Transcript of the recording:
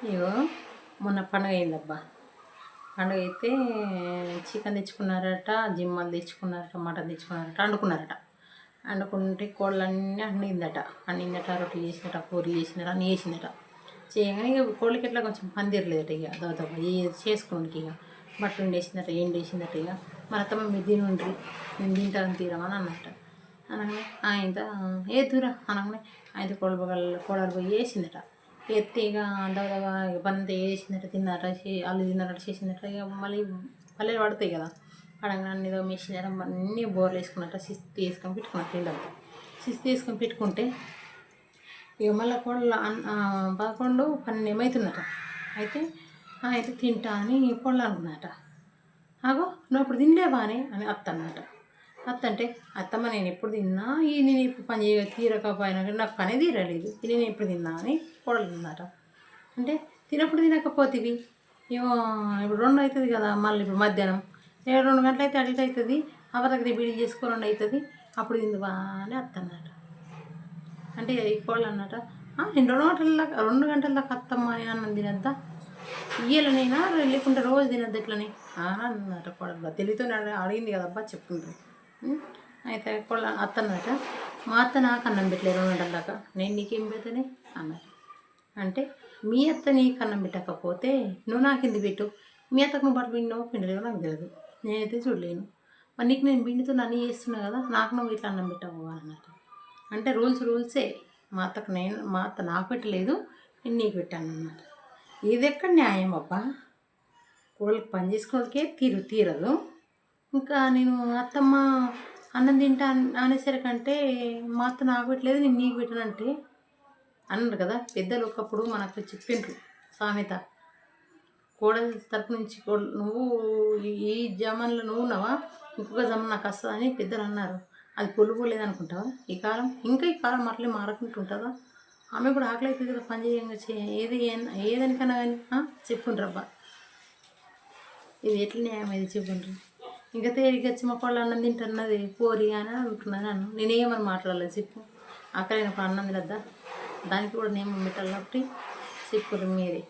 ఇగో మొన్న పండుగ అయిందబ్బా. పండుగ అయితే చికెన్ తెచ్చుకున్నారట, జిమ్మలు తెచ్చుకున్నారట, మటన్ తెచ్చుకున్నారట, వండుకున్నారట. వండుకుంటే కోళ్ళన్నీ అండిందట, రొట్టెలు చేసినట, కూరలు చేసినట, అన్నీ చేసిందట. చేయగానే ఇక కోళ్ళకి ఎట్లా కొంచెం పందిరలేదట. ఇక దోదమ్మ చేసుకోండికి ఇక బట్టలు వండేసిందట, వేసిందట. ఇక మన అత్తమ్మ మీరు తినుండ్రి, నేను తింటాను తీరమని అన్నట. అనగానే ఆయన ఏ దూరం అనగానే ఆయన కోడలు పోయి వేసిందట. ఎత్తి ఇక దవదవ ఇక పనంతా వేసిందట, తిన్నారట, వాళ్ళు తిన్నారట, చేసిందట. ఇక మళ్ళీ పల్లెలు పడతాయి కదా, పడంగా అన్ని వేసిందట. అన్నీ బోర్లు వేసుకున్నట్ట, శిస్తు వేసుకొని పెట్టుకున్నట్టు తిండంతా. శిస్తు వేసుకొని పెట్టుకుంటే ఇక మళ్ళీ కోళ్ళ 11, 12 ఏమవుతుందట. అయితే తింటా అని కోళ్ళు అనుకున్నట. అగో నువ్వు అప్పుడు తినలేవా అని అత్త అన్నమాట. అత్త అంటే అత్తమ్మ నేను ఎప్పుడు తిన్నా, నేను ఇప్పుడు పని తీరకపోయినా కానీ నాకు పని తీరలేదు, ఇది నేను ఎప్పుడు తిన్నా అని కోడలు తిన్నట. అంటే తినకపోతేవి ఏమో ఇప్పుడు 2 అవుతుంది కదా, మళ్ళీ ఇప్పుడు మధ్యాహ్నం 2 గంటలు అయితే అడిట్ అవుతుంది, అవరికి బిడి చేసుకో 2 అవుతుంది, అప్పుడు తిందువా అని అత్త అన్నట. అంటే ఈ కోళ్ళు అన్నట, నేను 2 గంటల దాకా అత్తమ్మ అని అన్నం తినద్దా, ఇయ్యాలనైనా లేకుంటే రోజు తినద్దు ఎట్లని అన్నట. కోడలు తెలివితో అడిగింది కదబ్బా, చెప్పుకుంటారు. అయితే కోళ్ళ అత్త అన్నట, మా అత్త నాకు అన్నం పెట్టలేదు 2 గంటల దాకా, నేను నీకేం పెడతానే అన్నది. అంటే మీ అత్త నీకు అన్నం పెట్టకపోతే నువ్వు నాకు ఎందుకు పెట్టు, మీ అత్తకు నువ్వు బట్టలు పిండలేవో నాకు తెలియదు, నేనైతే చూడలేను, మరి నీకు నేను పిండితో నన్ను చేస్తున్నా కదా, నాకు నువ్వు ఇట్లా అన్నం పెట్టవు అన్నట్టు. అంటే రూల్సే. మా అత్త నాకు పెట్టలేదు, నేను నీకు పెట్టాను అన్నమాట. ఇది ఎక్కడ న్యాయం అబ్బా, కోళ్ళకి పని చేసుకోవడానికే తీరదు. ఇంకా నేను అత్తమ్మ అన్నం తింటా అనేసరికంటే మా అత్త నాకు పెట్టలేదు, నేను నీకు పెట్టానంటే అన్నారు కదా పెద్దలు. ఒకప్పుడు మనకు చెప్పిండ్రు సామెత, కోడలి తరపు నుంచి నువ్వు ఈ జమాన్లో నువ్వు ఉన్నావా, ఇంకొక జమన్ నాకు వస్తుందని పెద్దలు అన్నారు. అది పొల్లుపోలేదనుకుంటావా ఈ కాలం, ఇంకా ఈ కాలం అట్లే మారకుంటుంటుందా? ఆమె కూడా ఆకలి అవుతుంది కదా, పని చేయంగా ఏదనికన్నా కానీ చెప్పుండ్రబ్బా. ఇది ఎట్లా న్యాయం ఇది చెప్పుండ్రు. ఇంకా తేలికి వచ్చి మా కోళ్ళు అన్నం తింటున్నది పోరి అని అంటున్నాను. నేనేమని మాట్లాడలేదు చెప్పు. ఆకలి అయినప్పుడు అన్నం తినద్దా, దానికి కూడా నియమం పెట్టాలి కాబట్టి చెప్పుర్రు మీరే.